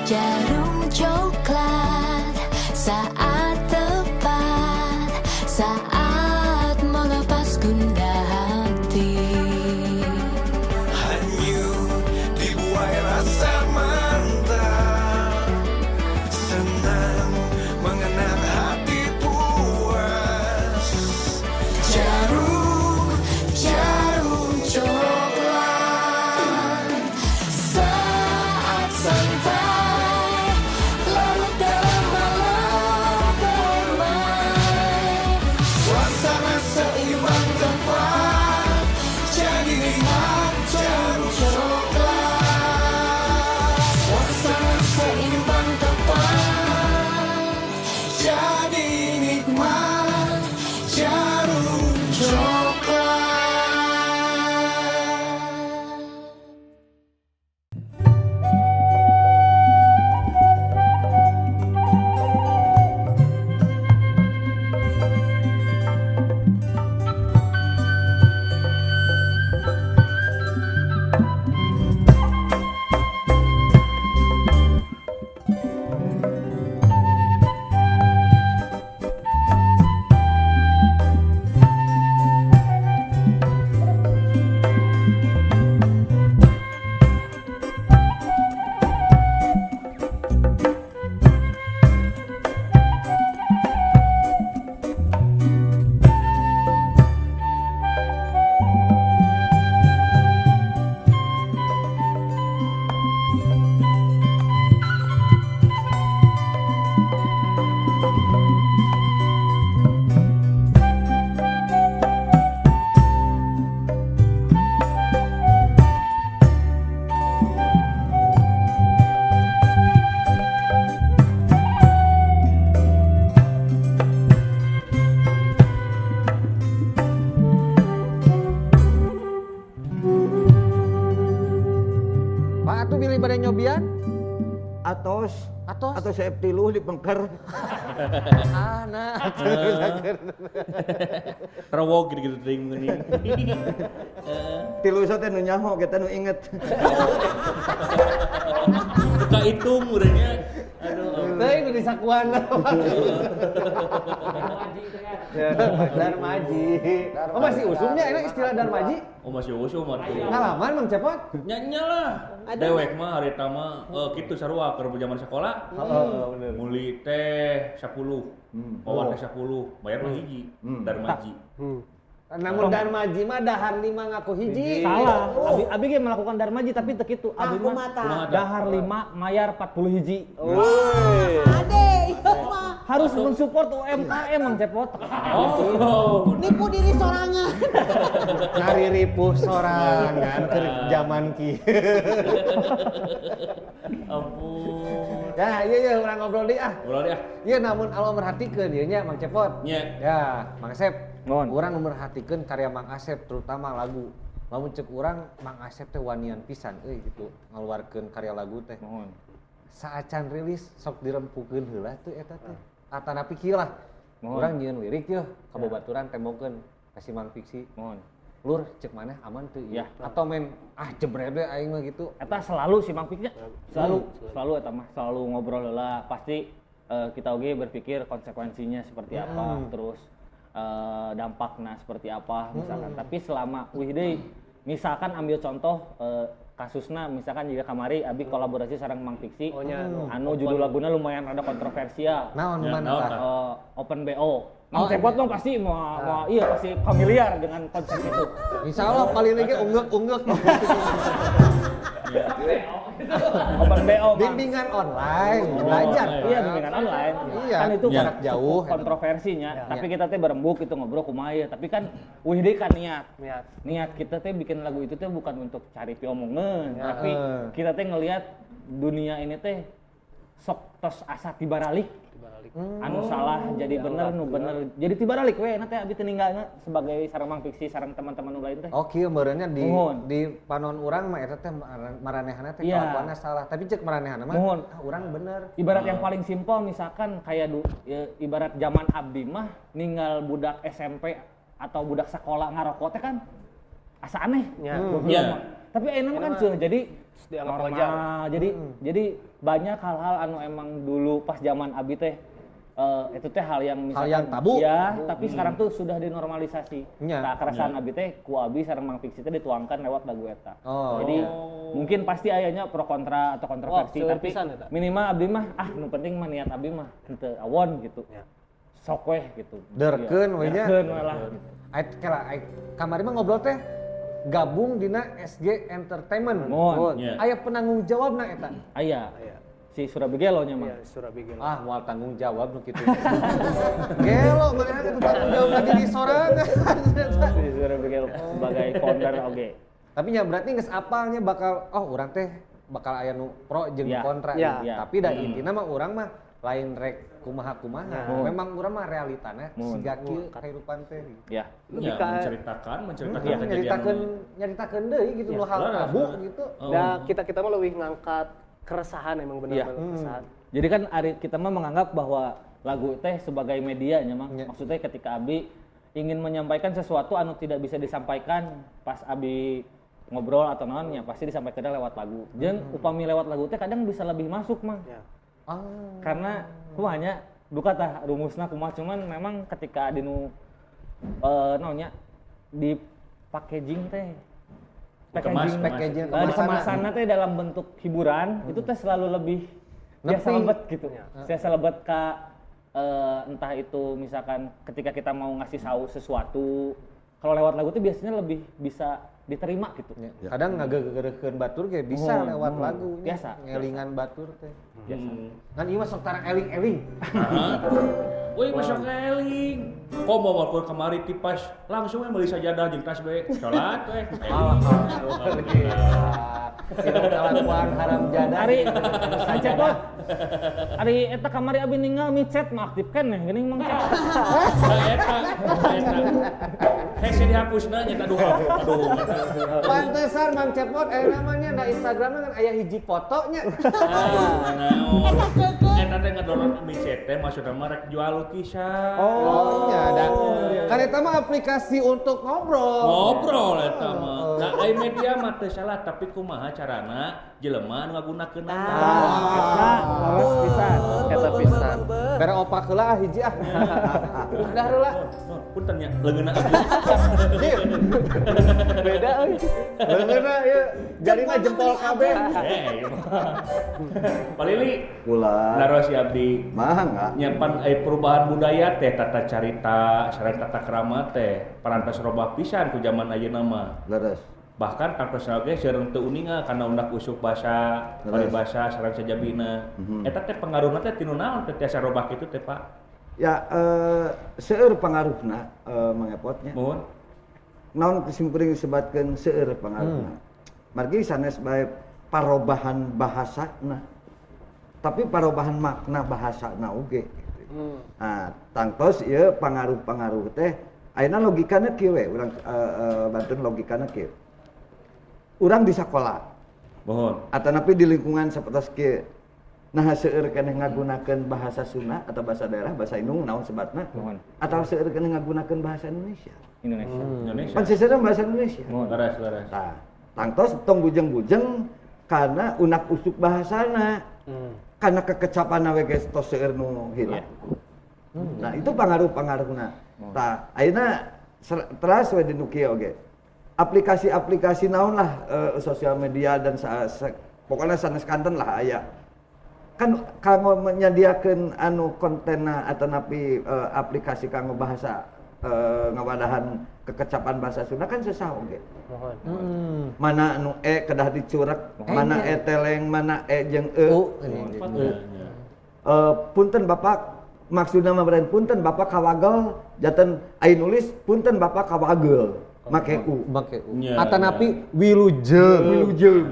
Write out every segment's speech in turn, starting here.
Jarum coklat saat tepat, saat melepas gundah hati. Hanyut dibuai rasa mantap, senang mengenang hati puas. Jarum coklat saat santai, larut dalam malam damai. suasana seimbang tepat, jadi nikmat jarum Coklat, suasana seimbang tepat, jadi nikmat jarum coklat. Pak atuh milih bade nyobian? Atos Atos? atau saya tiluh di bengker. Ah, nah. Rawog gitu ting gini. Tiluh teh nu nyaho kita nu inget. Suka itu murahnya. Aduh. Teuing nu disakuan. Darmaji. Oh masih usumnya ini istilah Darmaji? Oh masih usum atuh. Ngalaman Mang Cepot? Nyanya lah. Dewek mah harita mah kitu sarua keur zaman sekolah. Bener. Muli teh 10. Bawa teh 10, bayar mah hiji. Darmaji. Namun Darmaji mah dahar 5 ngaku hiji. Salah. Abi ge melakukan darmaji tapi teu kitu. Abi Aku mah mata. dahar 5 mayar 40 hiji. Ade, iya mah. Harus mensupport UMKM Mang Cepot. Oh. Nipu diri sorangan. Ngari ripuh sorangan keur zaman kieu. Ampun. Ya, iya urang ngobrol deui ah. Ulah deh. Iya namun alo merhatikeun ieu nya Mang Cepot. Nya. Ya, Mang Asep. Nuhun. Urang nu merhatikeun karya Mang Asep terutama lagu. Lamun ceuk urang Mang Asep teh wanian pisan euy gitu ngaluarkeun karya lagu teh. Mohon. Saacan rilis sok dirempukeun heula teh eta teh. Atanapi kieu lah. Mohon. Urang nyieun lirik yeuh ka babaturan tembokeun ka si Mang Fiksi. Mohon. Lur cek maneh aman teu ieu? Ya. Atau men jebret we aing mah gitu. Eta selalu si Mang Fiknya. Selalu eta mah selalu ngobrol heula. Pasti kita oge berpikir konsekuensinya seperti apa, terus dampaknya seperti apa misalkan. Tapi selama deui misalkan ambil contoh kasusna misalkan jika kamari abi kolaborasi sareng Mang Fiksi. Anu judul laguna lumayan ada kontroversial. Naon Ya, mana naon, tah? tah? Open BO. Mang Cepot mah pasti mau iya pasti familiar dengan konsep itu. Insyaallah paling lagi unggek-unggek. Open BO Mang. Bimbingan online, belajar. Iya bimbingan online. Iya. Kan itu Jarak jauh. kontroversinya. Tapi kita teh berembuk itu ngobrol kumaha ya. Tapi kan deui kan niat kita teh bikin lagu itu teh bukan untuk cari piomongan, tapi kita teh ngelihat dunia ini teh sok tos asa tibaralik. Anu salah jadi bener, nu bener jadi tibaralik we. Nanti abi teh ninggalna sebagai sareng Mang Fiksi sareng teman-teman nu lain teh. Oh kieu meureunnya Mohon. di panon urang mah eta teh maranehna teh Iya. kelakuanna salah. Tapi cek maranehna mah Mohon. urang bener. Ibarat yang paling simpel misalkan kayak ibarat zaman abdi mah ninggal budak SMP atau budak sekolah ngarokok teh kan asa aneh. Iya. Tapi enak kan cuy, jadi dianggap normal. wajar. Jadi banyak hal-hal anu emang dulu pas zaman abi teh itu teh hal yang misalkan yang tabu. ya, tapi sekarang tuh sudah dinormalisasi. Nya. Nah, keresahan abi teh ku abi sareng Mang Piksi teh dituangkan lewat lagu eta. Oh. Jadi mungkin pasti ayahnya pro kontra atau kontroversi, seueur tapi pisan eta. minimal abdi mah nu penting mah niat abdi mah henteu awon gitu. Sok weh gitu. Derkeun we nya. Derkeun we lah. Kamari mah ngobrol teh gabung dina SG Entertainment. Mohon. Nya. Aya penanggung jawabna eta. Aya. Si Surabi Gelo nya mah. Iya, Surabaya. Ah, moal tanggung jawab nu kitu. Gelo manehna kudu tanggung jawab ka diri sorangan. Si Surabi Gelo sebagai founder oge. Tapi nya berarti geus apalnya bakal urang teh bakal aya nu pro jeung Ya. kontra. Ya. gitu. Tapi da intina mah urang mah lain rek kumaha-kumaha. Mun. Memang urang mah realitana Mun. siga kieu kahirupan teh. Ya. Ya, menceritakan kejadian Nyaritakeun deui gitu nu hal Laras, tabu laras. gitu. Nah, kita mah lebih ngangkat keresahan emang Iya. benar-benar keresahan. Jadi kan kita mah menganggap bahwa lagu teh sebagai medianya mah. Ya. Maksudnya ketika Abi ingin menyampaikan sesuatu anu tidak bisa disampaikan pas Abi ngobrol atau naon ya pasti disampaikan lewat lagu. Jeung upami lewat lagu teh kadang bisa lebih masuk mah. Ya. Karena kumanya duka tah rumusna kumaha cuman memang ketika dinu naonnya di packaging teh Dikemas, packaging, di kemasanna. kemasanna teh dalam bentuk hiburan itu teh selalu lebih biasa Nepi. lebet gitu. Biasa lebet ka entah itu misalkan ketika kita mau ngasih tahu sesuatu kalau lewat lagu tuh biasanya lebih bisa diterima gitu. Kadang ngagegerekeun batur ge bisa Mohon, lewat mohon. lagu. Biasa. Ngelingan batur teh. Biasa. Kan ieu mah sok tarang eling-eling. Wih, masuk keling. Kok mau walkur kemari tipas langsung we meuli sajadah jeung tasbih. Salat we. Tidak kelakuan haram jadah. Ari sajadah. Ari eta kamari abi ninggal micet mah aktifkeun ya geuning Mang Cet. Eta. Hese dihapusna nya aduh. Pantesan Mang Cepot namanya da Instagramna kan aya hiji fotonya. Naon. Eta teh ngedownload micet teh maksudna mah rek jual lukisan. Oh, nya da. Kan eta mah aplikasi untuk ngobrol. Ngobrol eta mah. Nah, ai media mah teu salah tapi kumaha carana jelema nu ngagunakeun Eta laras pisan. Eta pisan. Bere opak heula hiji ah. Udah heula. Punten nya leungeunna. Beda euy. Leungeunna ieu jalina jempol kabeh. Palili Kula naros si abdi mah enggak. nyiapan perubahan budaya teh tata carita sareng tata krama teh parantos robah pisan ku zaman ayeuna mah. Leres. Bahkan kantos oge seureung teu uninga kana undak usuk basa, paribasa sareng sajabina. Eta teh pengaruhna teh tinu naon teh tiasa robah kitu teh Pak? Ya seueur pangaruhna mangepotnya. Mun. Naon kusimkuring sebatkeun seueur pangaruhna. Margi sanes bae parobahan bahasana. Tapi parobahan makna bahasana oge. Nah, tangtos ieu pangaruh-pangaruh teh ayeuna logikana kieu we urang bantuan logikana kieu. Urang di sakola Mohon. atanapi di lingkungan sapertos kieu. Nah, seueur keneh ngagunakeun bahasa Sunda atau bahasa daerah, bahasa Indung naon sebatna? Mohon. Atau seueur keneh ngagunakeun bahasa Indonesia. Indonesia. Indonesia. Pan sisina bahasa Indonesia. Laras. Nah, tangtos tong bujeng-bujeng karena unak usuk bahasana. Karena kekecapan we geus tos seueur nu hilang. Nah, itu pangaruh-pangaruhna. Tah, ayeuna teras we di nu kieu oge. Aplikasi-aplikasi naon lah sosial media dan pokoknya sanes kanten lah aya. Kan kanggo menyediakeun anu kontenna atanapi aplikasi kanggo bahasa ngawadahan kekecapan bahasa Sunda kan susah oge. Mana anu kedah dicurek, mana teleng, mana jeung punten Bapak maksudna mah beren punten Bapak kawagel jaten ai nulis punten Bapak kawagel make u. Make u. Nya, Atanapi wilujeung. Wilujeung.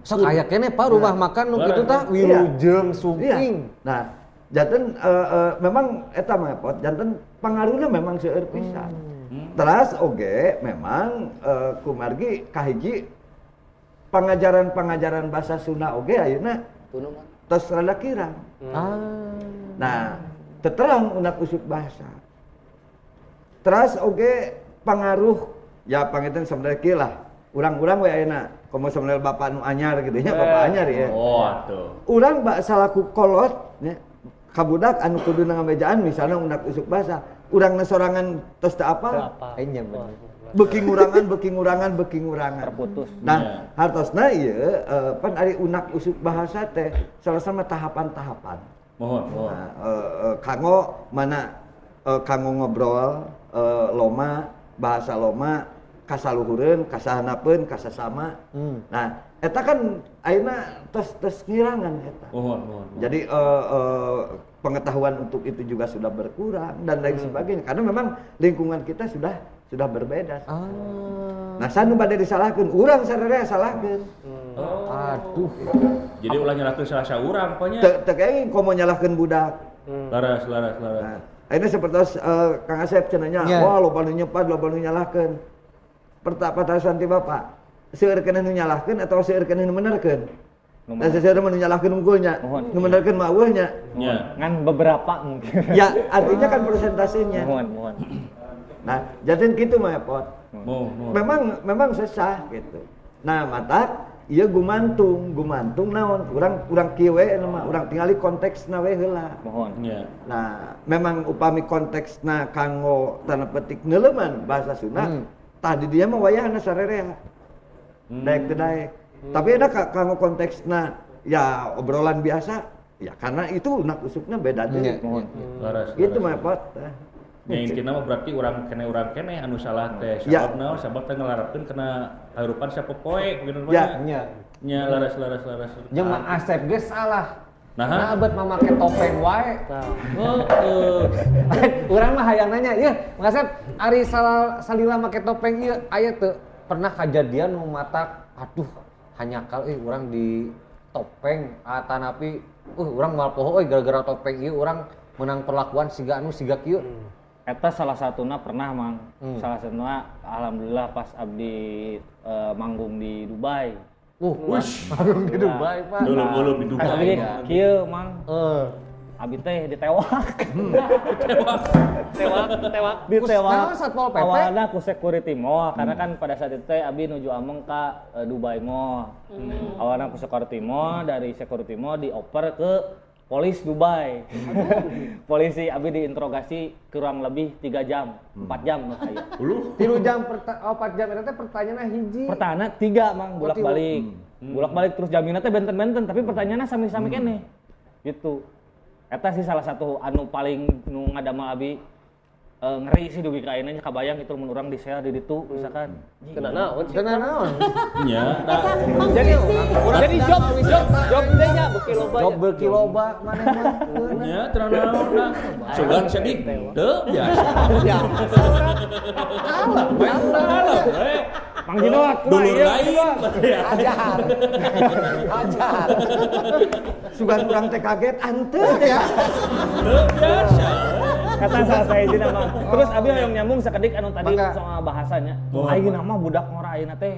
Sok aya keneh Pak rumah makan nu kitu tah wilujeung sumping. Nah, janten memang eta mah pot janten pangaruhna memang seueur pisan. Teras oge memang kumargi kahiji pangajaran bahasa Sunda oge ayeuna tos rada kirang. Nah, teterang unak usuk bahasa. Teras oge pangaruh ya pangitan sebenarnya kieu lah. urang-urang we ayeuna komo samuel bapak nu anyar gitu nya, bapak anyar ya. Oh, atuh. Urang bak salaku kolot nya kabudak anu kudu ngamejaan misalnya unak usuk basa, urangna sorangan tos teu apal. Kayaknya bener. Beuking urangan. Terputus. Nah, hartosna ieu pan ari unak usuk bahasa teh salah sama tahapan-tahapan. Mohon. Nah, kanggo ngobrol loma bahasa loma kasaluhureun kasahanapeun kasasama. Nah, eta kan ayeuna tos ngirangan eta. Mohon. Jadi pengetahuan untuk itu juga sudah berkurang dan lain sebagainya karena memang lingkungan kita sudah berbeda. Nah, sanu bade disalahkeun, urang sararea salahkeun. Aduh. Jadi ulah nyalahkeun salah urang pokoknya. Teu aing komo nyalahkeun budak. Laras. Nah, ayeuna sapertos Kang Asep cenanya, Ya. wah loba nu nyepad, loba nu nyalahkeun. Pertanyaan ti Bapak, seueur keneh nu nyalahkeun atau seueur keneh nu benerkeun? Dan seueur nu nyalahkeun unggulnya, nu benerkeun mah eueuhnya. Nya. Ngan beberapa mungkin. Ya, artinya kan persentasenya. Mohon. Nah, jadi gitu mah Pot. Mohon. Memang sesah gitu. Nah, mata ieu gumantung naon? Urang kieu we mah, urang tingali konteksna we heula. Mohon. Nya. Nah, memang upami konteksna kanggo tanda petik neuleuman bahasa Sunda, tadi dia mah wayahna sarerea. Daek teu daek. Tapi ada kanggo konteksna ya obrolan biasa, ya karena itu unak usukna beda deui. Laras. Gitu mah Pot. Nya intina mah berarti urang kene anu salah teh Ya. sabab teh ngelarapkeun kena harupan sapopoe bener mah. Ya. Nya laras. Jeung Mang Asep ge salah. Nah, abet mah make topeng wae. Urang mah hayang nanya, ieu Mang Asep ari salila make topeng ieu aya teu pernah kajadian nu matak aduh hanyakal urang di topeng atanapi urang moal poho gara-gara topeng ieu urang menang perlakuan siga anu siga kieu. Eta salah satuna pernah Mang. Salah satuna alhamdulillah pas abdi manggung di Dubai. Manggung di Dubai, Pak. Belum di Dubai. Abdi kieu Mang. Abi teh ditewak. Ditewak. Naon Satpol PP? Awalna ku security mall karena kan pada saat itu teh abi nuju ameng ka Dubai Mall. Awalna ku security mall, dari security mall dioper ke Polis Dubai. Polisi abi diinterogasi kurang lebih 3 jam, 4 jam lah aya. 3 jam 4 jam eta teh pertanyaanna hiji. Pertanyaan 3 Mang bolak-balik. Bolak-balik terus jaminna teh benten-benten tapi pertanyaanna sami-sami keneh. Gitu. Eta sih salah satu anu paling nu ngadamel abi ngeri sih dugi ka ayeuna nya kabayang itu mun urang di-share di ditu misalkan. Kena naon? Kena naon? Nya. Jadi job teh nya beuki loba. Job beuki loba maneh mah. Nya terang naon dah. Sugan sedih. Teu biasa. Alam. Mang Jinot, Dulur lain. Ajar. Sugan urang teh kaget anteu ya. Teu biasa. Kata saya izin Mang. Terus abi hoyong nyambung sakedik anu tadi Mangga. soal bahasanya. Mohon. Ayeuna mah budak ngora ayeuna teh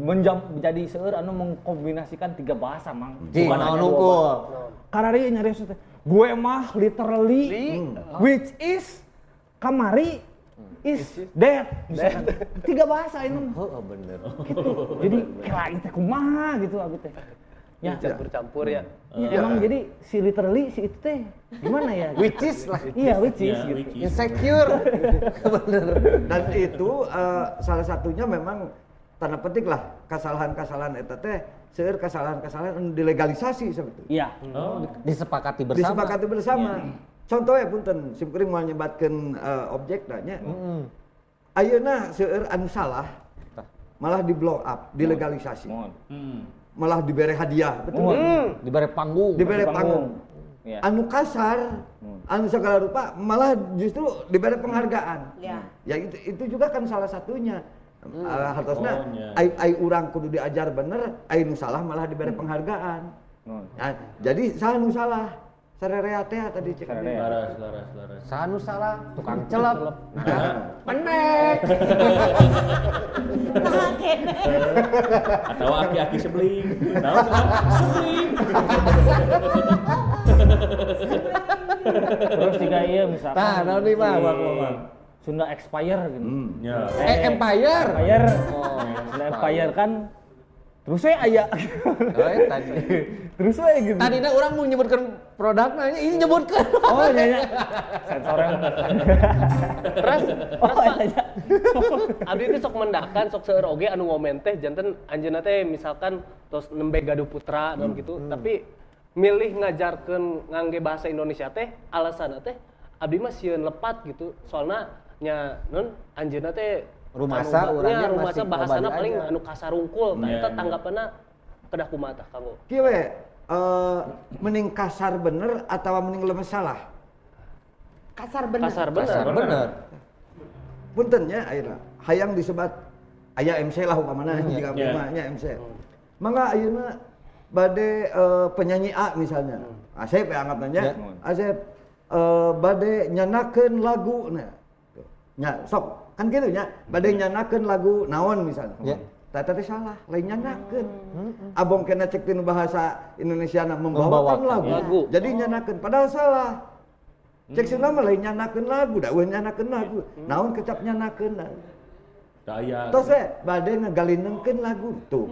menjadi seueur anu mengkombinasikan 3 bahasa Mang. Ji, Bukan naon hanya 2 unggul? bahasa. Karari nyarios teh. Gue mah literally which is kamari is dead. Misalkan 3 bahasa ini. Heeh bener. Gitu. Jadi kira teh kumaha gitu abi teh. Ya. Campur-campur ya. Ya, emang jadi si literally si itu teh gimana ya? Which is lah. Iya, which is Ya, gitu. which is. Insecure. Bener. Dan itu salah satunya memang tanda petik lah kesalahan-kesalahan eta teh seueur kesalahan-kesalahan anu dilegalisasi sebetulnya. Iya. Oh. Disepakati bersama. Disepakati bersama. Contohnya punten, simkuring mau nyebatkeun objek nya. Ayeuna seueur anu salah malah di blow up, dilegalisasi. Mohon. Malah dibere hadiah, betul. Dibere panggung. Dibere panggung. Iya. Anu kasar, anu segala rupa malah justru diberi penghargaan. Ya. Ya itu juga kan salah satunya. Hartosna Oh, nya. ai urang kudu diajar bener, ai nu salah malah diberi penghargaan. Nah, jadi salah nu salah. Sarerea teh tadi cek. Sarerea. Laras. Sanu salah, tukang celep. Pendek. Atau aki-aki sebeling. Naon sebeling. Terus juga iya misalkan Tah, naon deui, Bang? si Sunda expire gitu. Ya. Empire. Empire. Oh, Sunda Empire kan terus we aya. Tadi. Terus we gitu. Tadinya orang mau nyebutkan produknya, ini nyebutkan. Oh iya. Sensornya. Terus Oh iya. abdi teh sok mendakan sok seueur oge anu ngomen teh janten anjeunna teh misalkan tos nembe gaduh putra dan gitu tapi milih ngajarkeun ngangge bahasa Indonesia teh alasanna teh abdi mah sieun lepat gitu soalna nya non anjeunna teh Rumasa anu, urangnya nya rumasa masih bahasana kobali paling aja. anu kasarungkul tah Iya, eta iya. tanggapanna kedah kumaha tah kanggo Kieu we, mending kasar bener atau mending lemes salah? Kasar bener. kasar bener Kasar bener. Puntennya ayeuna hayang disebat aya MC lah umpamana jika Iya. nya MC. Mangga ayeuna bade penyanyi A misalnya. Asep ya anggapnya. Ya. Asep bade nyanakeun lagu nah. Nya sok kan kitu nya bade nyanakeun lagu naon misalnya. Ya. Tata teh salah, lain nyanakeun. Abong kena cek tinu bahasa Indonesiana membawakan lagu. lagu. Jadi nyanakeun padahal salah. Cek Sunda mah lain nyanakeun lagu, da eueuh nyanakeun lagu. Naon kecap nyanakeun. Daya. Tos we bade ngagalinengkeun lagu tuh.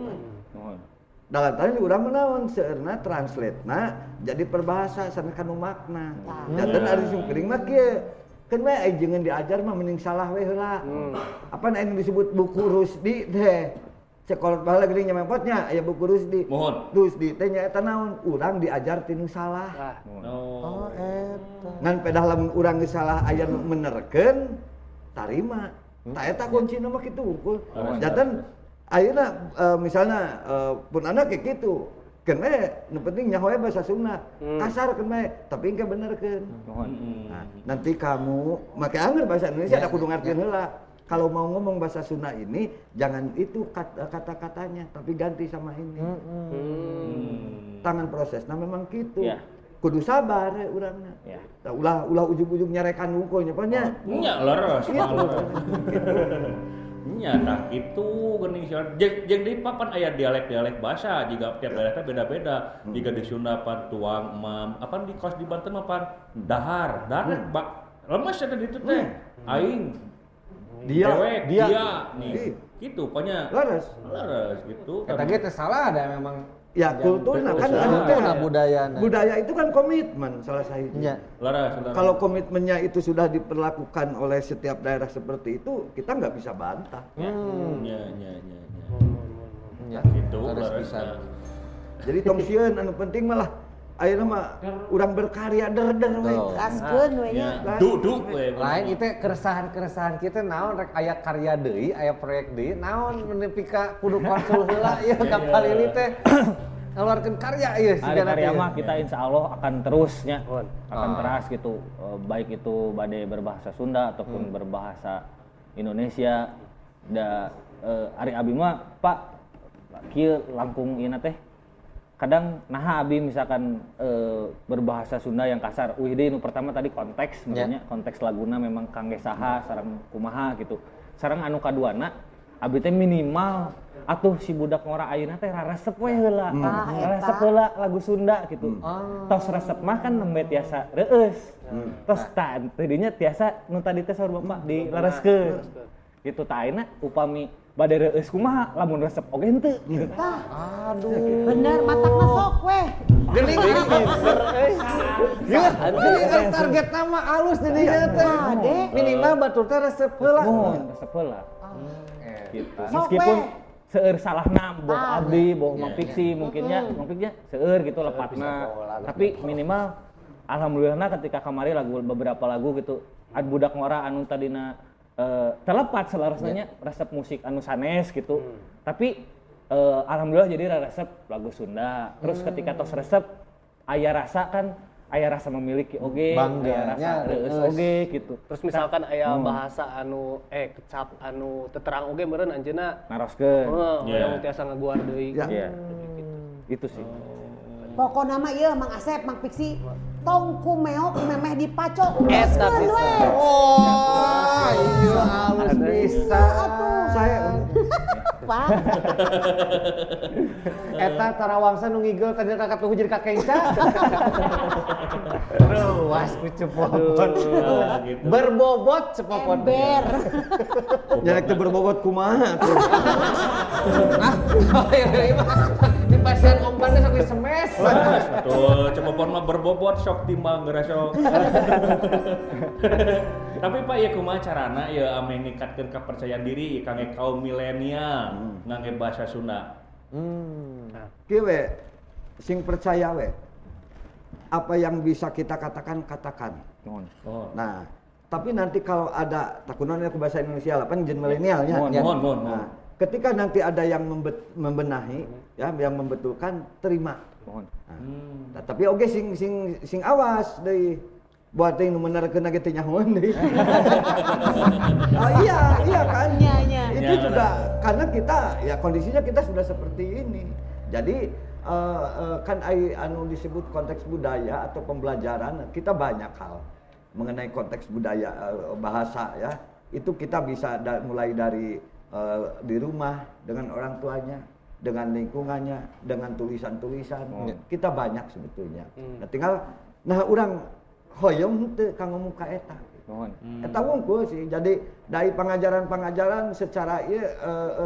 Dalam tadi urang menaon seueurna translate-na jadi perbahasa sanekan nu makna. Janten ari sing kering mah kieu. Kan we jangan diajar mah mending salah we heula. Apa anu disebut buku Rusdi teh. Sekolot baheula geuning nyamempotnya aya buku Rusdi. Mohon. Rusdi teh nyaeta naon? Urang diajar tinu salah. Tah. Oh. Ngan pedah lamun urang geus salah aya nu menerkeun tarima. Tah eta kuncina mah kitu unggul. Janten ayeuna misalna pun anak kayak kitu. Keun we nu penting nyaho we bahasa Sunda. Kasar keun we tapi engke benerkeun. Nah, nanti kamu make anggar bahasa Indonesia ada kudu ngartieun heula. Kalau mau ngomong bahasa Sunda ini jangan itu kata-katanya tapi ganti sama ini. Tangan prosesnya memang gitu. Ya. Kudu sabar ya urangna. Ya. Tah ulah ujug-ujug nyarekan hungkul nya pokoknya. Nya leres. Nya tah kitu geuning jeung di papan aya dialek-dialek bahasa juga tiap daerah teh beda-beda. Jika di Sunda pan tuang mam, apa di kos di Banten mah pan dahar. Dahar lemes eta ditu teh. Aing Dia. dewek, Dia. nih. Ih. Gitu pokoknya. Laras. Laras gitu. Eta ge teh salah ada memang. Ya kulturna kan kulturna. anu teh Budayana. budaya itu kan komitmen salah satunya. Nya. Laras. Kalau komitmennya itu sudah diperlakukan oleh setiap daerah seperti itu, kita nggak bisa bantah. nya. Nya. Gitu, Harus laras. bisa. Jadi tong sieun anu penting malah ayeuna mah urang berkarya der we. Tuh. Gaskeun we nya. Duduk we. Lain itu keresahan-keresahan kita naon rek aya karya deui, aya proyek deui, naon menepi ka kudu konsul heula ieu kapal ini teh ngaluarkeun karya ieu Hari karya mah kita insya Allah akan terusnya akan Ah. teras gitu baik itu bade berbahasa Sunda ataupun berbahasa Indonesia ari abi mah Pak kieu langkung ieu teh kadang naha abi misalkan berbahasa Sunda yang kasar deui nu pertama tadi konteks sebenarnya konteks laguna memang kangge saha sareng kumaha gitu sareng anu kaduana abi teh minimal atuh si budak ngora ayeuna teh raresep we heula raresep heula lagu Sunda gitu tos resep mah kan nembe tiasa reueus tos tah tadinya tiasa nu tadi teh saur Bapak dilareskeun gitu tah ayeuna upami bade reueus kumaha lamun resep oge henteu gitu. Bener matakna sok weh. Geuning Geuning target nama alus di dieu teh. Ade. Minimal batur teh resep heula. Mohon resep heula gitu. Sok Meskipun we. seueur salahna boh Ah, abdi boh mang fiksi mungkinnya seueur gitu lepatna tapi minimal alhamdulillahna ketika kamari lagu beberapa lagu gitu ad budak ngora anu tadina terlepat selarasnya resep musik anu sanes gitu tapi alhamdulillah jadi resep lagu Sunda terus ketika tos resep aya rasa kan aya rasa memiliki oge aya rasa reueus oge gitu terus misalkan aya bahasa anu kecap anu teu terang oge meureun anjeunna naroskeun yang tiasa ngaguar deui Ya. ya itu sih Pokona mah ieu Mang Asep, Mang Fiksi tong kumeok memeh dipacok. Eta Gaskeun bisa. we. Oh, iya halus bisa. Atuh. Saya Pak. Eta tarawangsa nu ngigel tadi kakak tuh jadi kakenca. Ruas ku cepopon. gitu. Berbobot cepopon. Ember. Nyarek teu berbobot kumaha tuh. Oh iya mah di pasien ombannya sok disemes. Betul, cepopon mah berbobot sok timbang ngeresok. Tapi Pak ya kumaha carana ya ame ningkatkeun kepercayaan diri kangge kaum milenial ngangge bahasa Sunda. Kieu we sing percaya we. Apa yang bisa kita katakan Oh. Nah, tapi nanti kalau ada takunan aku bahasa Indonesia lah, kan jen milenialnya. Mohon. Nah, ketika nanti ada yang membenahi, ya, yang membetulkan, terima. Nah, tapi oke sing awas deui. Buat yang menerkeun ge teh nyahoan deui. Iya kan? Iya. Itu juga karena kita ya kondisinya kita sudah seperti ini. Jadi kan anu disebut konteks budaya atau pembelajaran, kita banyak hal mengenai konteks budaya bahasa ya. Itu kita bisa mulai dari di rumah dengan orang tuanya, dengan lingkungannya, dengan tulisan-tulisan. Kita banyak sebetulnya. Nah, tinggal urang hoyong teu kanggo muka eta. Eta wungkul sih. Jadi dari pengajaran-pengajaran secara ieu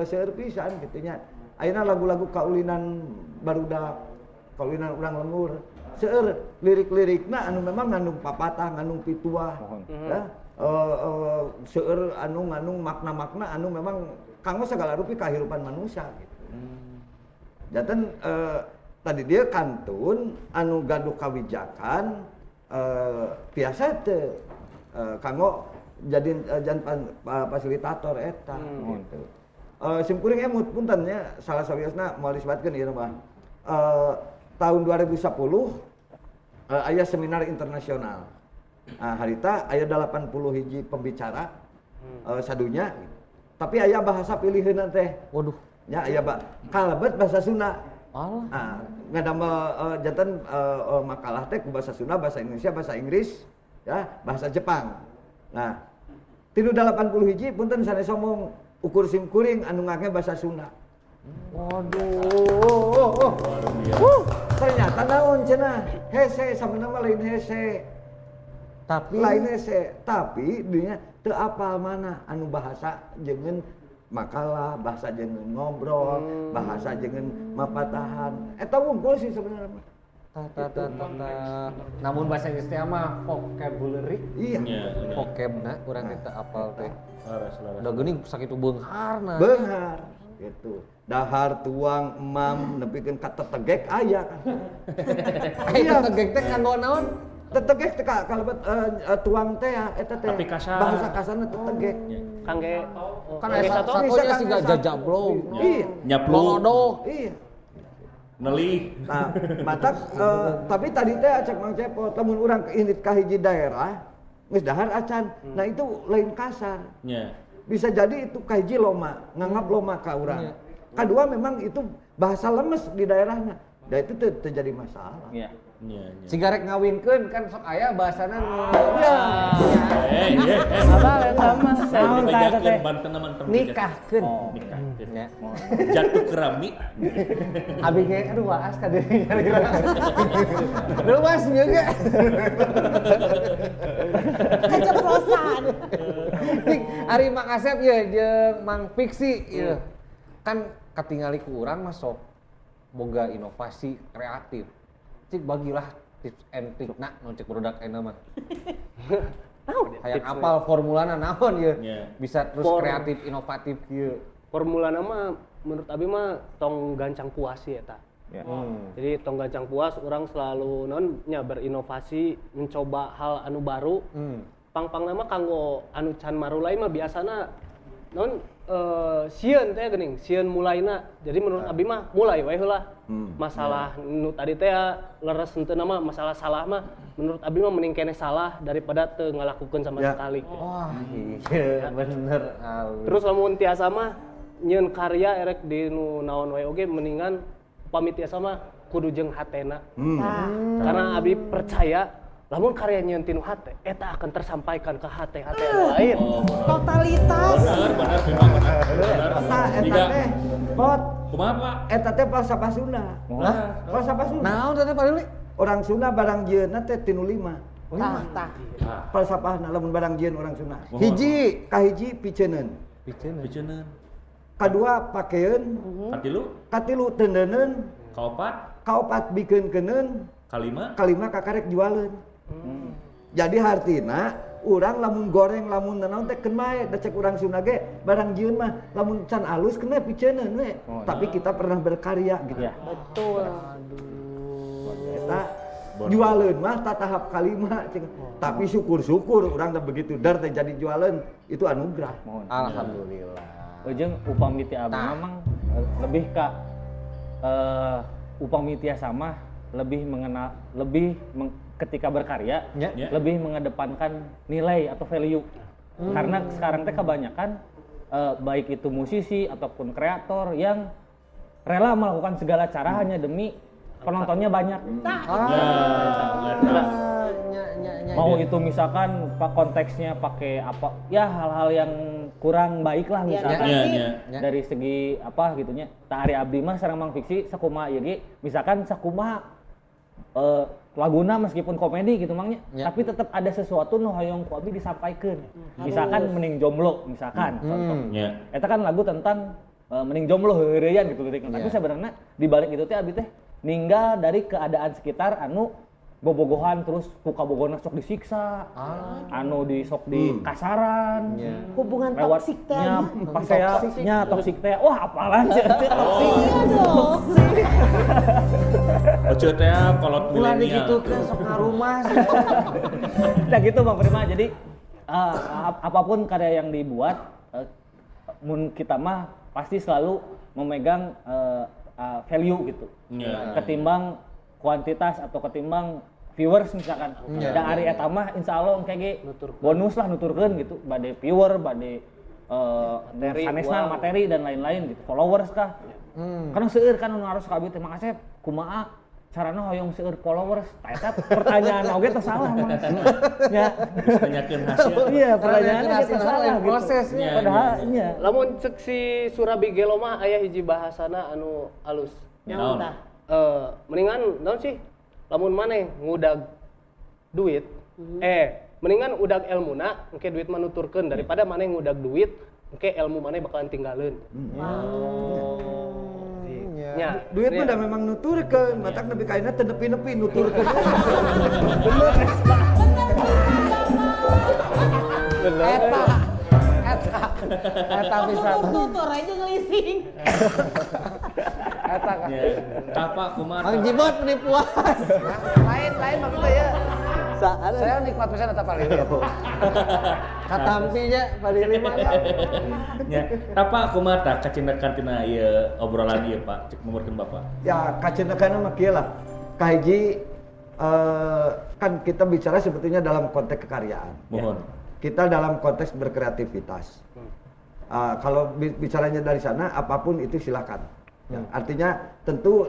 seueur pisan kitu nya. Ayeuna lagu-lagu kaulinan barudak, kaulinan urang lembur, seueur lirik-lirikna anu memang ngandung papatah, ngandung pituah. Ya. Seueur anu ngandung makna-makna anu memang kanggo segala rupi kahirupan manusia gitu. Janten tadi dia kantun anu gaduh kawijakan biasa teu kanggo jadi fasilitator eta gitu. Simkuring emut punten nya salah sawiosna moal disebutkeun ieu mah. Tahun 2010 aya seminar internasional. Harita aya 80 hiji pembicara sadunya. Tapi aya bahasa piliheun teh. Waduh. Nya aya kalebet bahasa Sunda. Allah. Ngadamel janten makalah teh ku bahasa Sunda, bahasa Indonesia, bahasa Inggris, ya, bahasa Jepang. Nah, tinu 80 hiji punten sanes omong ukur simkuring anu ngake bahasa Sunda. Waduh. Ternyata naon cenah? Hese sampeuna mah lain hese. Lain hese, tapi dinya teu apal mana anu bahasa jeung makalah, bahasa jeung ngobrol, bahasa jeung mapatahan. Eta wungkul sih sebenarnya mah. Namun bahasa Inggris teh mah vocabulary. Iya. Vocabna urang kita apal teh. Laras. Da geuning sakitu beungharna. Beunghar gitu. Dahar tuang emam nepikeun ka tetegek aya kan. Aya tegek teh kanggo naon? Tetegek teh kalebet tuang teh eta teh. Tapi kasar. Bahasa kasarna tetegek. Kangge Kan aya sakonya siga jajablog. Iya. Nyapluk. Lodok. Iya. Nelih. Nah, matak tapi tadi teh cek Mang Cepot lamun urang indit ka hiji daerah geus dahar acan. Nah itu lain kasar. Nya. Bisa jadi itu ka hiji loma, nganggap loma ka urang. Kedua memang itu bahasa lemes di daerahnya. Da itu terjadi masalah. Nya. Sigarek ngawinkeun kan sok aya bahasana nu. Apa eta mah naon ka eta teh? Nikahkeun. Nikahkeun. Ya. Jatuh kerami. Abi ge aduh waas ka deui gara-gara. Luas juga. Keceplosan. Dik, Ari Mang Asep ye jeung Mang Piksi ye. Kan katingali ku urang mah sok boga inovasi kreatif. Cik bagilah tips and trikna nu cek produk ayeuna mah. Hayang apal formulana naon ye. Bisa terus kreatif inovatif kieu. Formulana mah menurut abi mah tong gancang puas sih eta. Jadi tong gancang puas orang selalu nya berinovasi, mencoba hal anu baru. Pang-pangna mah kanggo anu can marulai mah biasana sieun teh geuning, sieun mulaina. Jadi menurut abi mah mulai wae heula. Masalah nu tadi teh leres henteu mah masalah salah mah menurut abi mah mending keneh salah daripada teu ngalakukeun sama sekali. Wah, iya bener. Terus lamun tiasa mah nyieun karya erek di nu naon wae oge mendingan pamit tiasa mah kudu jeung hatena. Karena abi percaya lamun karya nyieun tinu hate eta akan tersampaikan ke hate-hate lain. Oh, Totalitas. benar benar. Nah, eta Jika teh pot kumaha Pak? eta teh falsafah Sunda. Lah, Falsafah Sunda. naon teh Pak Lili? Orang Sunda barang jieunna teh tinu 5. Tah, tah. Ah, Falsafahna lamun barang jieun orang Sunda. mohon. Hiji. Kahiji piceuneun. Biceuneuun. Kadua pakeun, Katilu, katilu tendeuneun, kaopat, kaopat bikeun-keuneun, kalima. kalima kakarek jualeun. Jadi hartina urang lamun goreng lamun naon teh keun mae da cek urang Sunda ge barang jieun mah lamun can alus kena piceuneun we. Tapi kita pernah berkarya gitu. Iya. Betul. Eta jualeun mah ta tahap kalima cing. Tapi syukur-syukur urang teh begitu dar teh jadi jualeun itu anugerah. Mohon. Alhamdulillah. Ujung upami ti abdi memang lebih ke upami tiasa mah lebih mengenal ketika berkarya Ya. Ya. lebih mengedepankan nilai atau value. Karena sekarang teh kebanyakan baik itu musisi ataupun kreator yang rela melakukan segala cara hanya demi penontonnya banyak. Mau itu misalkan pak konteksnya pakai apa ya hal-hal yang kurang baik lah misalkan Iya. dari segi apa gitunya. Tah ari abdi mah sareng Mang Fiksi sakumaha ieu ge misalkan sakumaha laguna meskipun komedi gitu mangnya tapi tetap ada sesuatu nu hoyong ku abdi disampaikeun. Misalkan Mending Jomblo misalkan contoh. Ya. Eta kan lagu tentang mending jomblo heureuyan gitu lirikna. Tapi sebenarnya di balik itu teh abdi teh ninggal dari keadaan sekitar anu bobogohan terus kukabogona sok disiksa, anu di sok di kasaran, Hubungan toksik teh. nya pas saya toksik teh, wah apalan sih toksik. Oce teh kolot Ulah milenial. digitukeun sok ngarumah. Nah gitu Bang Prima. Jadi apapun karya yang dibuat, mun kita mah pasti selalu memegang value gitu. Iya. Ketimbang kuantitas atau ketimbang viewers misalkan. Da ari eta mah insyaallah engke ge bonus lah nuturkeun gitu. Bade viewer, bade sanesna materi dan lain-lain gitu. Followers kah? Karena seueur kan nu harus ka abdi teh Mang Asep kumaha carana hoyong seueur followers. Tah eta pertanyaan oge teh salah Mang. Ya. Tanyakeun hasil. Iya, pertanyaannya Hasil kita salah gitu. prosesnya. Padahal nya. Lamun cek si Surabi Gelo mah aya hiji bahasana anu alus. Naon? Mendingan naon sih? Lamun maneh ngudag duit, mendingan udag elmuna, engke duit mah nuturkeun daripada maneh ngudag duit, engke ilmu maneh bakalan tinggalin. Ya. Duit mah da memang nuturkeun, matak nepi ka ayeuna teu nepi-nepi nuturkeun. Eta bisa. Tutur aja ngelising. Eta kan. Ya. Tapa kumaha? Mang Jibot penipuan. Lain maksudnya ya. Saya nikmat pisan eta Pak Lili. Katampinya Pak Lili mah. Ya. Tapa kumaha tah kacindekan tina ieu obrolan ieu Pak? Cek numurkeun Bapak. Ya kacendekanna mah kieu lah. Kahiji kan kita bicara sebetulnya dalam konteks kekaryaan. Mohon. Kita dalam konteks berkreativitas. Kalau bicaranya dari sana, apapun itu silakan. Ya, artinya tentu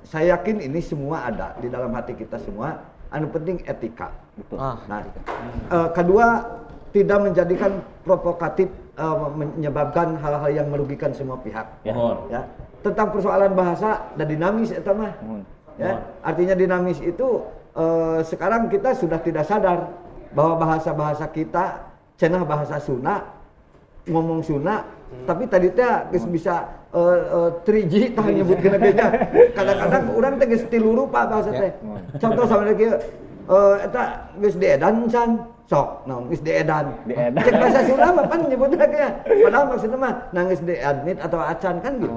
saya yakin ini semua ada di dalam hati kita semua. Anu penting etika. Betul. Nah, kedua tidak menjadikan provokatif menyebabkan hal-hal yang merugikan semua pihak. Mohon. Ya, tentang persoalan bahasa dan dinamis eta mah. Ya, artinya dinamis itu sekarang kita sudah tidak sadar bahwa bahasa-bahasa kita cenah bahasa Sunda, ngomong Sunda, tapi tadi teh geus bisa 3G tah nyebutkeun ge nya. Kadang-kadang urang teh geus 3 rupa bahasa teh. Contoh sama kieu eta geus diedan can sok naon geus diedan. Cek bahasa Sunda mah kan nyebutna ge. Padahal maksudnya mah nangis deadnit atau acan kan gitu.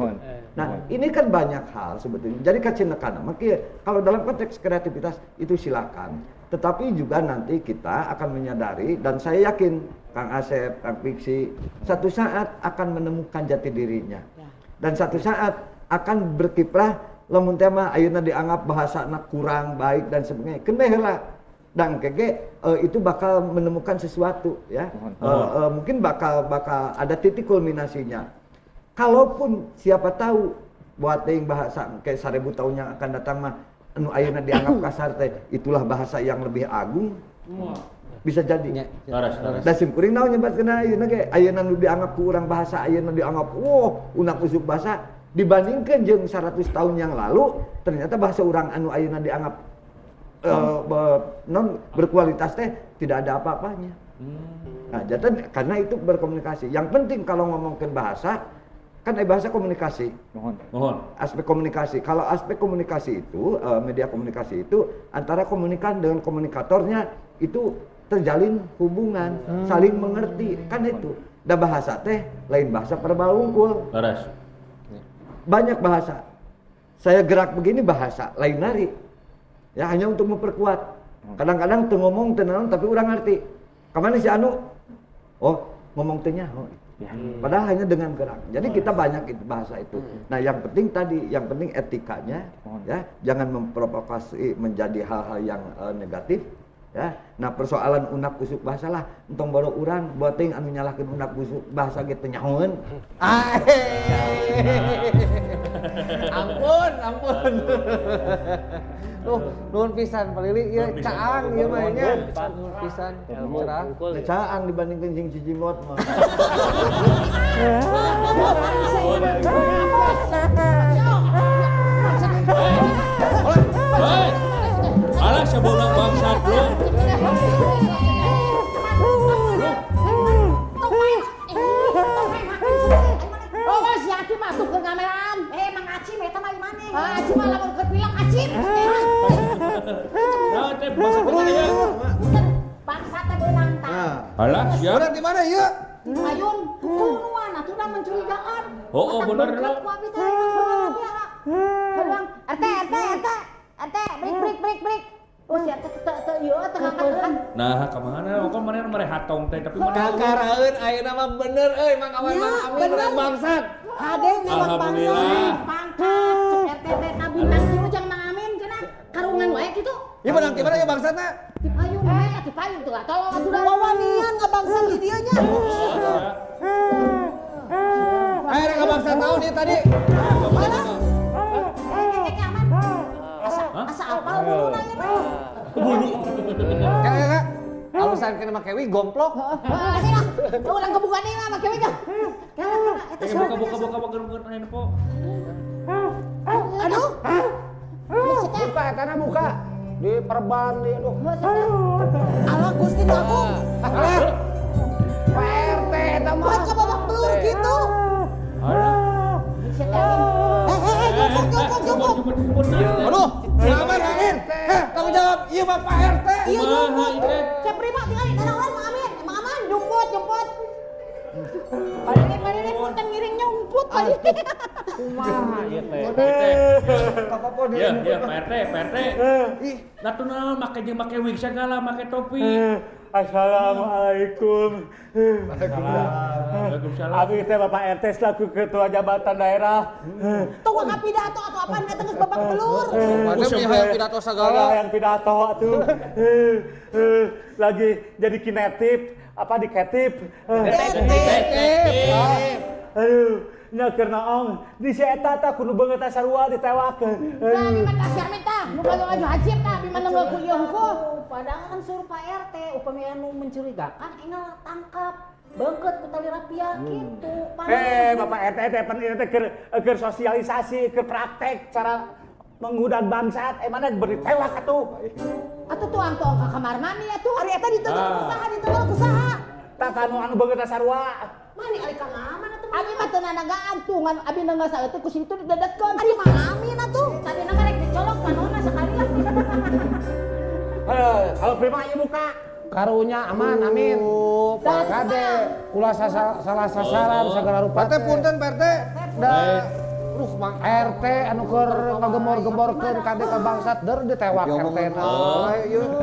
Nah, ini kan banyak hal sebetulnya. Jadi kacindekan mah kieu kalau dalam konteks kreativitas itu silakan. Tetapi juga nanti kita akan menyadari dan saya yakin Kang Asep, Kang Fiksi satu saat akan menemukan jati dirinya. Dan satu saat akan berkiprah lamun teh mah ayeuna dianggap bahasana kurang baik dan sebagainya. Keun bae heula. Dan kege itu bakal menemukan sesuatu ya. Mungkin bakal ada titik kulminasinya. Kalaupun siapa tahu buat teuing bahasa kayak 1000 tahun yang akan datang mah anu ayeuna dianggap kasar teh itulah bahasa yang lebih agung. Bisa jadi. Laras. Da simkuring naon nyebatkeun ayeuna ge ayeuna nu dianggap ku urang bahasa ayeuna dianggap unak usuk bahasa dibandingkeun jeung 100 tahun yang lalu ternyata bahasa urang anu ayeuna dianggap berkualitas teh tidak ada apa-apanya. Nah, jadi karena itu berkomunikasi. Yang penting kalau ngomongin bahasa kan bahasa komunikasi. Mohon. Aspek komunikasi. Kalau aspek komunikasi itu media komunikasi itu antara komunikan dengan komunikatornya itu terjalin hubungan, saling mengerti. Kan itu. Da bahasa teh lain bahasa verbal unggul. Laras. Banyak bahasa. Saya gerak begini bahasa, lain nari. Ya hanya untuk memperkuat. Kadang-kadang tuh ngomong tenang tapi urang ngerti. Kemana si Anu? Oh, ngomong teh nyaho. Padahal hanya dengan gerak. Jadi kita banyak itu bahasa itu. Nah, yang penting tadi, yang penting etikanya, ya, jangan memprovokasi menjadi hal-hal yang negatif, ya. Nah, persoalan unak usuk bahasa lah, entong baru urang, boting anu nyalahkeun unak usuk bahasa gitu nyahoeun. Ampun. Nuhun pisan Palili ieu caang ieu mah nya. Nuhun pisan cerah. Caang dibandingkeun jeung Cicimot mah. Hei. Alah sebulan bangsat lu. Oh, si Aci mah tuh ke kameraan. Mang Aci eta mah imane? Aci mah lamun keur pilek Aci. Nah, teh bangsat mana ya? Bangsa teh beunang tah. Alah, siap. Urang di mana ieu? Ayun, kunuan atuh da mencurigakan. Oh, bener lah. Ku abi teh Haluang, RT, break. Oh, si RT teu ieu teu ngangkat. Nah, kemana? Kok mana merehatong teh tapi mana? Kakaraeun ayeuna mah bener euy Mang Awan Mang Amin urang bangsat. Hade lewat Alhamdulillah. pangkat RT teh kabintang kieu jeung Mang Amin cenah karungan wae kitu. Ieu menang di mana ya bangsatna? Di payung wae, di payung tuh lah. Tolong atuh da wawanian ngabangsat di dieu nya. Ayo rek bangsat naon ieu tadi? Asa apal muluna ieu teh. Kakak, alusan kena make wig gomplok. Sina, urang kebukaan ieu mah make wega. Kana eta suara. Buka ayeuna po. Aduh. Buka etana buka. Di perban di aduh. Allah Gusti Agung. Alah. Pak RT eta mah. Buat ka babak belur gitu. Jongkok. Aduh, Aman Amin. Tanggung jawab ieu mah Pak RT. Iya jongkok. Saya prima tinggal di Tanawan Mang Amin. Mang Aman jemput. Padahal punten ngiring nyumput tadi. Kumaha ieu teh? Iya, Pak RT. Ih, datu naon make wig segala, make topi. Assalamualaikum. Waalaikumsalam. Abi teh Bapak RT selaku ketua jabatan daerah. Tuh gua pidato atau apaan kata geus babak belur. Mana hayang pidato sagala. Yang pidato atuh. Lagi jadi kinetip, apa diketip. Aduh, nya keur naon? Di si eta teh kudu beungeut sarua ditewakeun. Nah, di mata siaran tah, nu ngaju hajib tah, di mana nggak kuliah hukum. Padahal kan suruh Pak RT, upami anu mencurigakan, enggak tangkap. Bangket ku tali rapia gitu. Bapak RT teh penting teh keur sosialisasi, keur praktek cara menghudat bangsat. Mana beri tewak atuh. Atuh tuang ka kamar mani atuh. Ari eta ditolong usaha. Tak anu beungeut sarua. Mani ari ka aman atuh. Abi mah teu nanagaan tuh, ngan abi nangga saeutik ku situ didadetkeun. Ari mah amin atuh. Tadi nangga rek dicolok manona sakali lah. Kalau prima ieu buka. Karunya aman amin. Pak Kade, ulah salah sasaran segala rupa. Teh punten Pak RT. Da Mang RT anu keur ngagembor-gemborkeun kade ka bangsat deur ditewak RT na.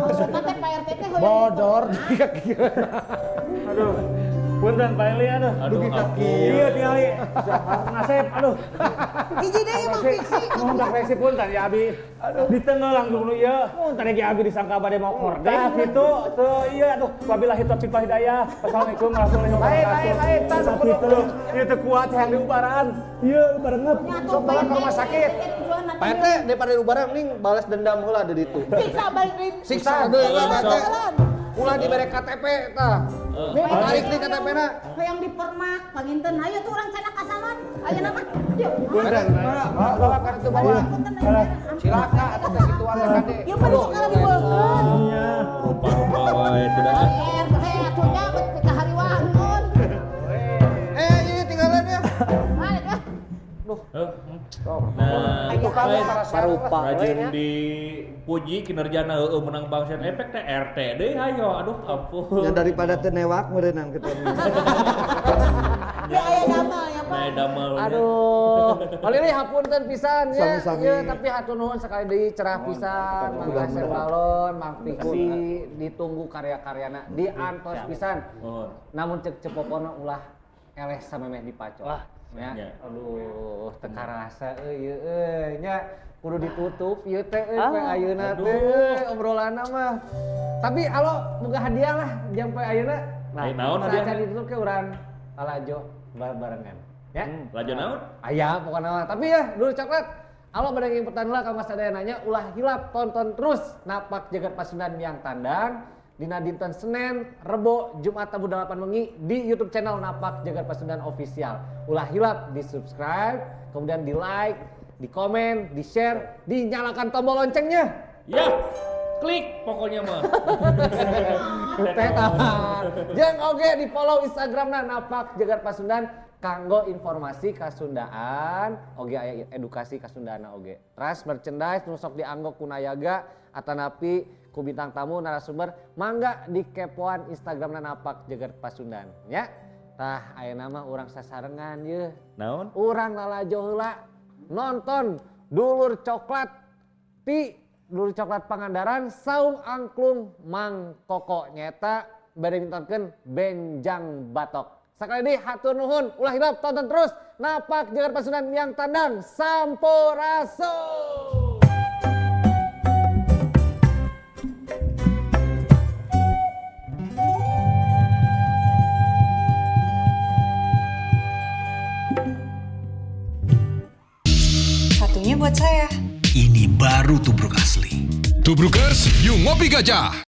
Maksudna teh Pak RT teh Bodor. Aduh. Punten Pak Eli aduh. Aduh, ampun. Iya tingali. Nasib aduh. Hiji deui mah fiksi. Mohon refleksi punten ya Abi. Ditenggelam dulu ya. Punten ge Abi disangka bade mau korda gitu. Teu iya aduh. Wabillahi taufiq wal hidayah. Assalamualaikum warahmatullahi wabarakatuh. Lain tas gitu. Ieu teu kuat yang di ubaran. Iya barengep. Sok ke rumah sakit. Pak RT daripada ubaran mending balas dendam heula di ditu. Siksa balik deui. Siksa deui lah Pak RT. Ulah dibere KTP tah. Tarik di KTP-na. Hayang dipermak, panginten hayu tuh urang cenah kasaman. Ayeuna mah. Yuk. Punten. Bawa kartu bawa. Silakan atuh teh situan teh kade. Yuk pada sekarang dibawakeun. Iya. Rupa-rupa wae itu dah. Atunya bet pika hariwangun. Iya tinggalan ya. Balik ya. Nah, Itu kamu lain para Parupa rajin dipuji kinerjana efek teh RT deui hayo. Aduh ampun. Ya daripada teu newak meureunang ketemu. Ya aya damel ya Pak. Nah, damel. Aduh, Palili hapunten pisan ya. Sami-sami. Ya, tapi hatur nuhun sekali deui cerah pisan, Mang Asep Balon, Mang Fikri, ditunggu karya-karyana, diantos pisan. Mohon. Namun cek cepopona ulah eleh samemeh dipacok. Wah, ya. ya. Aduh, teu karasa ieu nya kudu ditutup ieu teh poe ayeuna aduh. teh obrolanna mah. Tapi alo boga hadiah lah jam poe ayeuna. Naon hadiah? Sacan ditutup ke urang lalajo barengan. Ya. Lajo naon? Aya pokoknya mah. Tapi ya dulu coklat. Alo pada yang pertanyaan lah kalau Mas ada yang nanya ulah hilap tonton terus Napak Jagat Pasundan yang tandang dina dinten Senin, Rebo, Jumat Tabu 8 wengi di YouTube channel Napak Jagat Pasundan Official. Ulah hilap di subscribe, kemudian di like, di komen, di share, dinyalakan tombol loncengnya. Ya, klik pokoknya mah. Teh tahan. Jeung oge di follow Instagramna Napak Jagat Pasundan kanggo informasi kasundaan, oge aya edukasi kasundana oge. Ras merchandise nu sok dianggo ku nayaga atanapi ku bintang tamu narasumber mangga dikepoan Instagramna Napak Jagat Pasundan ya. Tah ayeuna mah urang sasarengan yeuh. Naon? Urang lalajo heula nonton Dulur Coklat ti Dulur Coklat Pangandaran Saung Angklung Mang Koko nyeta bade mintonkeun Benjang Batok. Sakali deui hatur nuhun ulah hilap tonton terus Napak Jagat Pasundan yang tandang Sampurasun. Satunya buat saya. Ini baru tubruk asli. Tubrukers, yuk ngopi gajah.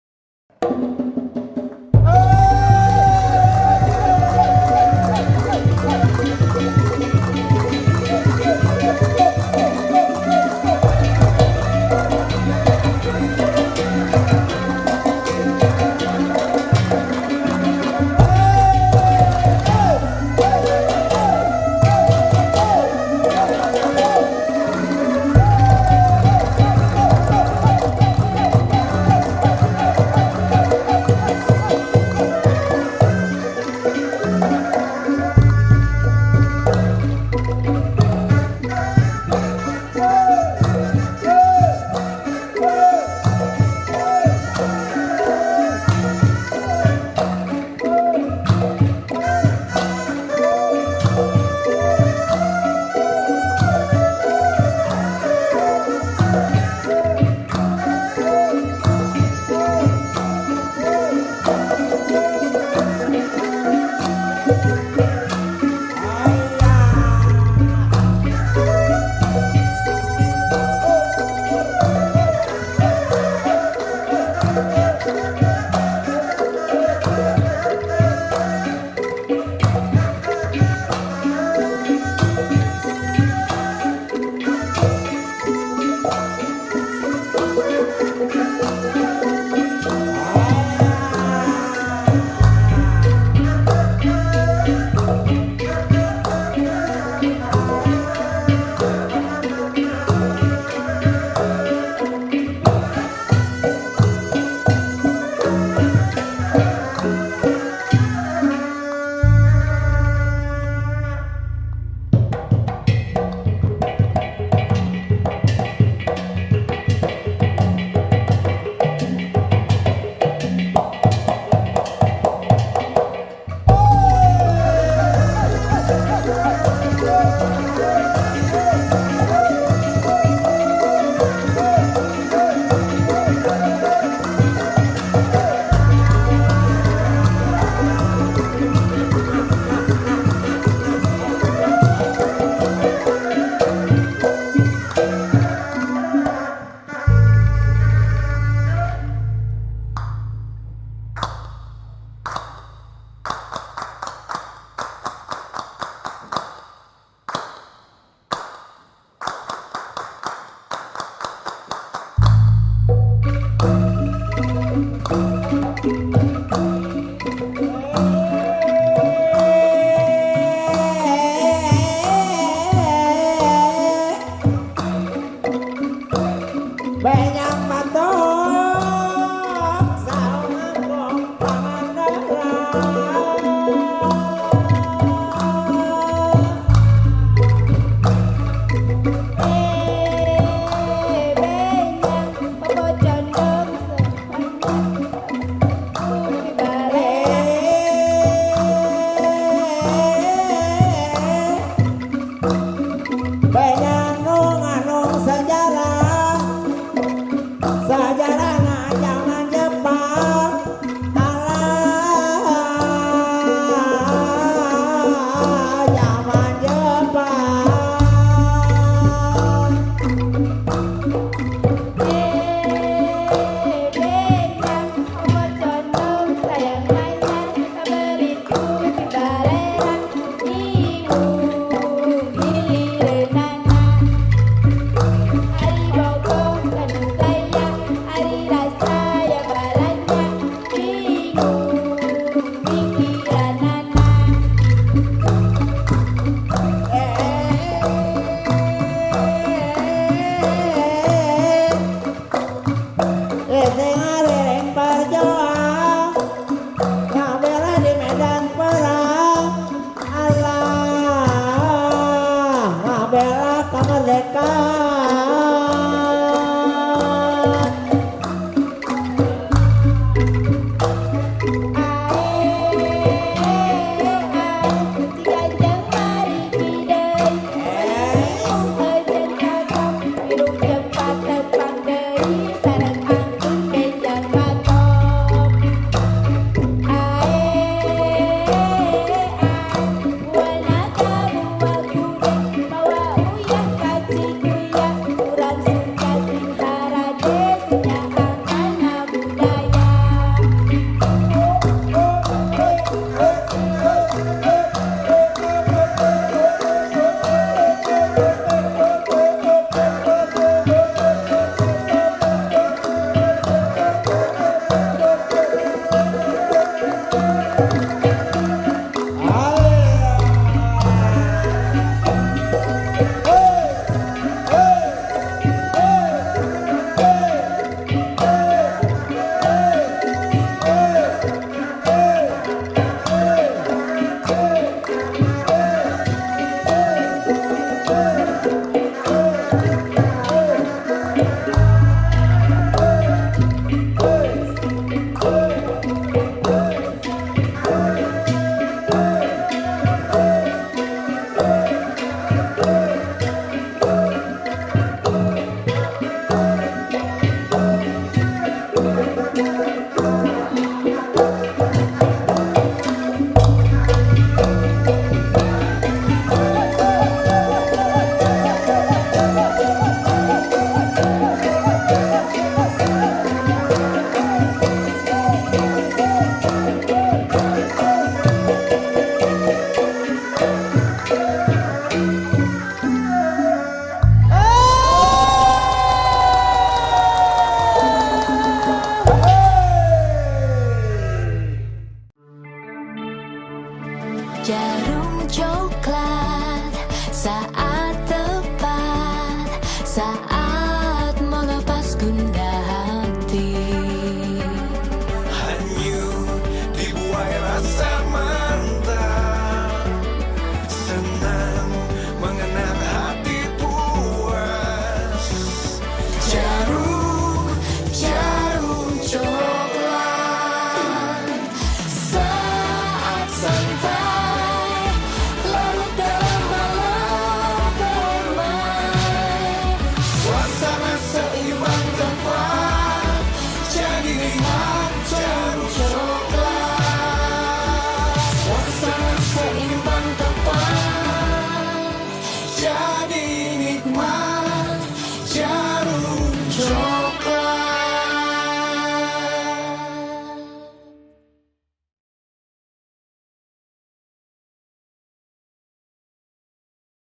Bye.